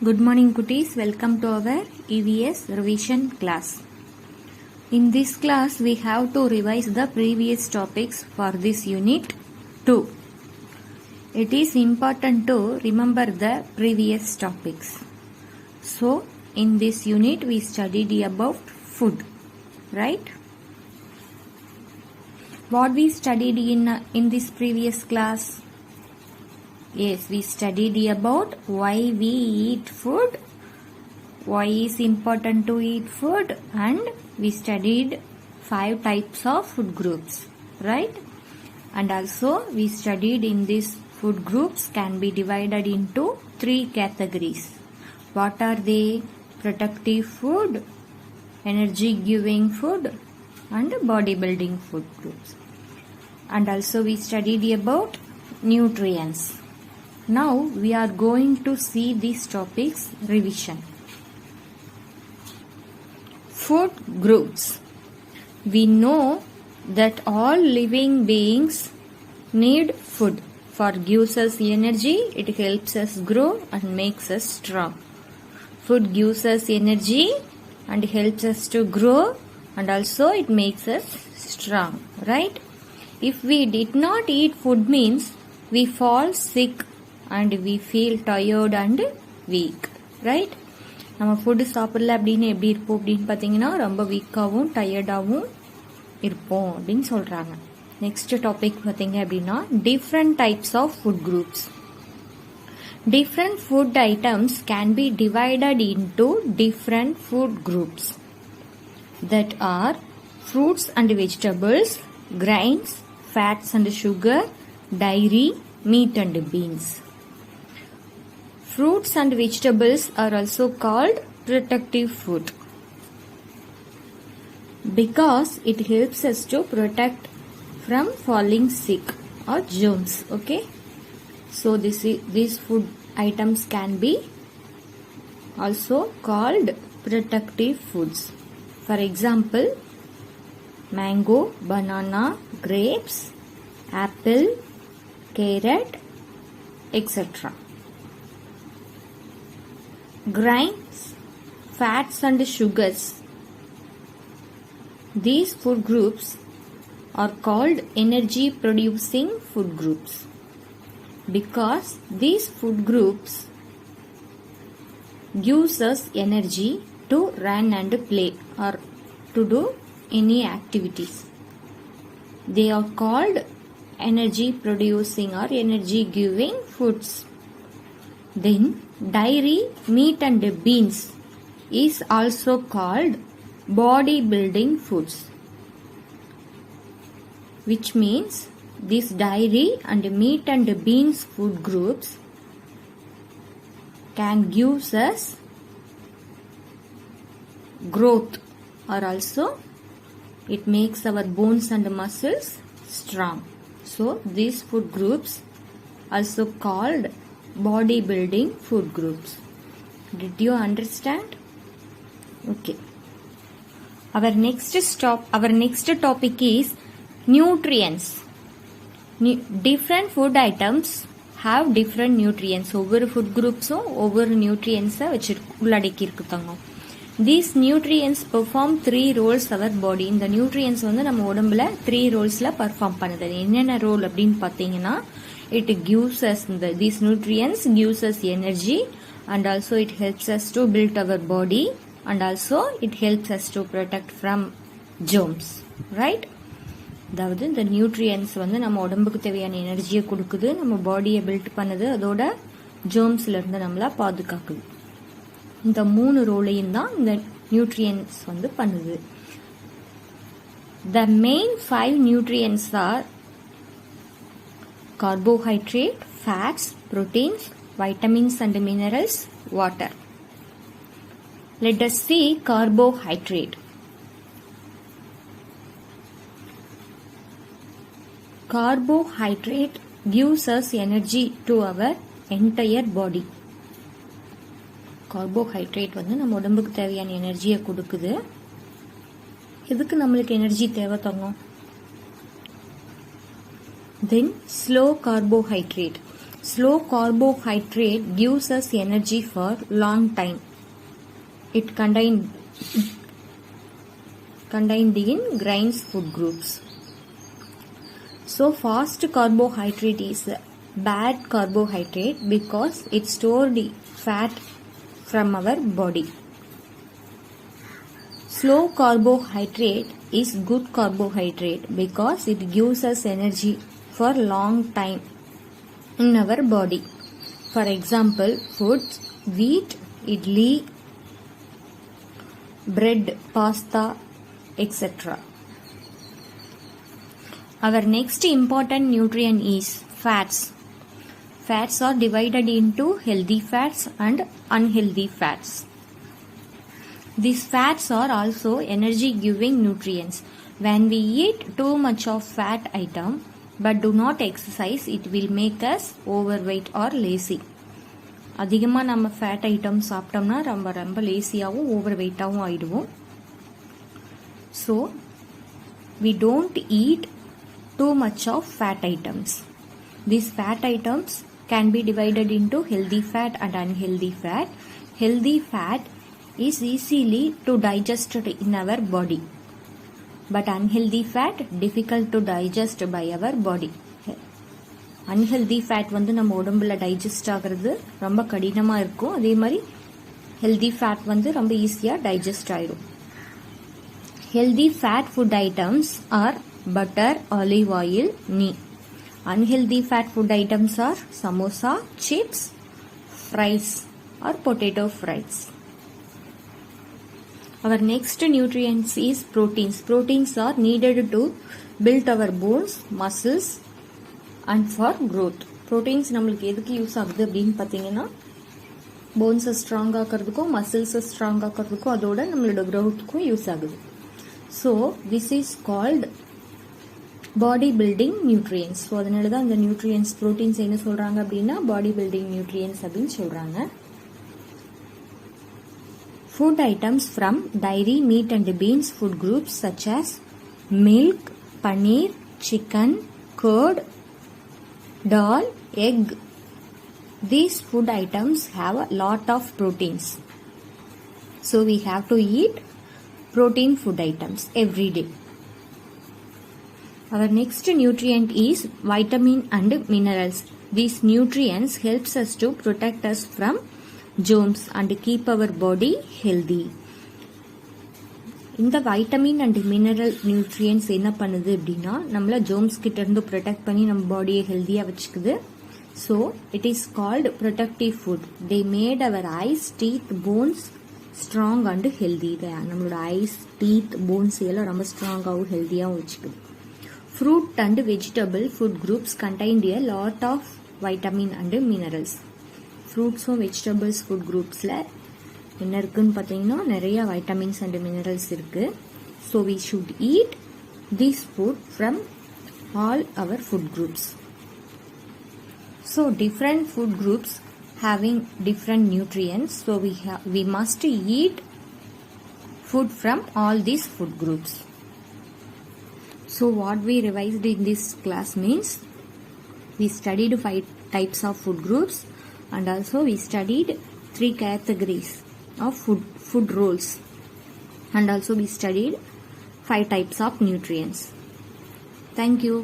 Good morning Kutis, welcome to our EVS revision class. In this class we have to revise the previous topics for this unit 2. It is important to remember the previous topics. So in this unit we studied about food, right? What we studied in this previous class? Yes, we studied about why we eat food, why is important to eat food, and we studied 5 types of food groups, right? And also we studied in these food groups can be divided into 3 categories. What are they? Protective food, energy giving food, and bodybuilding food groups. And also we studied about nutrients. Now we are going to see these topics revision. Food groups. We know that all living beings need food. For gives us energy, it helps us grow and makes us strong. Food gives us energy and helps us to grow and also it makes us strong, right? If we did not eat food means we fall sick and we feel tired and weak, right? நம்ம food சாப்பிடல அப்படின்னு எப்படி இருப்போம் அப்படின்னு பார்த்தீங்கன்னா ரொம்ப வீக்காகவும் டயர்டாகவும் இருப்போம் அப்படின்னு சொல்கிறாங்க. நெக்ஸ்ட் டாபிக் பார்த்தீங்க அப்படின்னா different types of food groups. Different food items can be divided into different food groups that are fruits and vegetables, grains, fats and sugar, dairy, meat and beans. Fruits and vegetables are also called protective food because it helps us to protect from falling sick or germs. Okay, so these food items can be also called protective foods. For example, mango, banana, grapes, apple, carrot, etc. Grains, fats and sugars. These food groups are called energy producing food groups because these food groups gives us energy to run and play or to do any activities. They are called energy producing or energy giving foods. Then dairy, meat and beans is also called bodybuilding foods, which means these dairy and meat and beans food groups can give us growth or also it makes our bones and muscles strong. So these food groups also called bodybuilding food groups. Did you understand? Okay. Our next topic is nutrients. Different food items have different nutrients. ஒவ்வொரு food groupsம் ஒவ்வொரு nutrients உள்ளடக்கி இருக்குதாங்க. These nutrients perform 3 roles our body. இந்த nutrients நம்ம உடம்புல 3 roles perform பண்ணுது. என்னென்ன role அப்படின்னு பார்த்தீங்கன்னா it gives us these nutrients gives us energy and also it helps us to build our body and also it helps us to protect from germs, right? அதாவது இந்த nutrients நம்ம உடம்புக்கு தேவையான எனர்ஜியை கொடுக்குது, நம்ம பாடியை பில்ட் பண்ணுது, அதோட ஜெர்ம்ஸ்ல இருந்து நம்மள பாதுகாக்குது. இந்த 3 ரோலையும் தான் இந்த நியூட்ரியன்ஸ் பண்ணுது. The main 5 nutrients are carbohydrate, fats, proteins, vitamins and minerals, water. Let us see carbohydrate. Carbohydrate gives us energy to our entire body. Carbohydrate நம்ம உடம்புக்கு தேவையான எனர்ஜியை கொடுக்குது. எதுக்கு நம்மளுக்கு எனர்ஜி தேவை தங்கம்? Then slow carbohydrate. Slow carbohydrate gives us energy for long time. It contained in grains food groups. So fast carbohydrate is a bad carbohydrate because it stored fat from our body. Slow carbohydrate is good carbohydrate because it gives us energy for long time in our body. For example, foods, wheat, idli, bread, pasta, etc. Our next important nutrient is fats. Fats are divided into healthy fats and unhealthy fats. These fats are also energy giving nutrients. When we eat too much of fat item but do not exercise, it will make us overweight or lazy. அதிகமாக நம்ம fat item சாப்பிட்டோம்னா ரொம்ப லேசியாகவும் over வெயிட்டாகவும் ஆயிடுவோம். So we don't eat too much of fat items. These fat items can be divided into healthy fat and unhealthy fat. Healthy fat is easily to digest in our body, but unhealthy fat difficult to digest by our body. Unhealthy fat வந்து நம்ம உடம்புல digest ஆகிறது ரொம்ப கடினமாக இருக்கும். அதே மாதிரி healthy fat வந்து ரொம்ப ஈஸியாக டைஜஸ்ட் ஆயிடும். Healthy fat food items are butter, olive oil, ghee. Unhealthy fat food items are samosa, chips, fries or potato fries. Our next nutrients is proteins. Proteins are needed to build our bones, muscles and for growth. Proteins நம்மளுக்கு எதுக்கு use ஆகுது அப்படின்னு பார்த்தீங்கன்னா போன்ஸை strong ஆக்கிறதுக்கும் மசில்ஸை strong ஆக்கிறதுக்கும் அதோட நம்மளோட க்ரோத்துக்கும் use ஆகுது. So this is called body building nutrients. So அதனால தான் அந்த நியூட்ரியன்ஸ் ப்ரோட்டீன்ஸ் என்ன சொல்கிறாங்க அப்படின்னா பாடி பில்டிங் நியூட்ரியன்ஸ் அப்படின்னு சொல்கிறாங்க. Food items from dairy, meat and beans food groups such as milk, paneer, chicken, curd, dal, egg. These food items have a lot of proteins. So we have to eat protein food items every day. Our next nutrient is vitamin and minerals. These nutrients helps us to protect us from germs and keep our body healthy. இந்த vitamin and mineral nutrients என்ன பண்ணுது அப்படின்னா நம்மள germs கிட்ட இருந்து protect பண்ணி நம்ம பாடியை ஹெல்தியாக வச்சுக்குது. So it is called protective food. They made our eyes, teeth, bones strong and healthy. நம்மளோட ஐஸ், டீத், போன்ஸ் எல்லாம் ரொம்ப ஸ்ட்ராங்காகவும் ஹெல்தியாகவும் வச்சுக்குது. Fruit and vegetable food groups contained a lot of vitamin and minerals. ஃப்ரூட்ஸும் வெஜிடபிள்ஸ் ஃபுட் குரூப்ஸில் என்ன இருக்குன்னு பார்த்தீங்கன்னா நிறைய வைட்டமின்ஸ் அண்ட் மினரல்ஸ் இருக்குது. So we should eat this food from all our food groups. So different food groups having different nutrients, so we must eat food from all these food groups. So what we revised in this class means we studied 5 types of food groups and also we studied 3 categories of food roles and also we studied 5 types of nutrients. Thank you.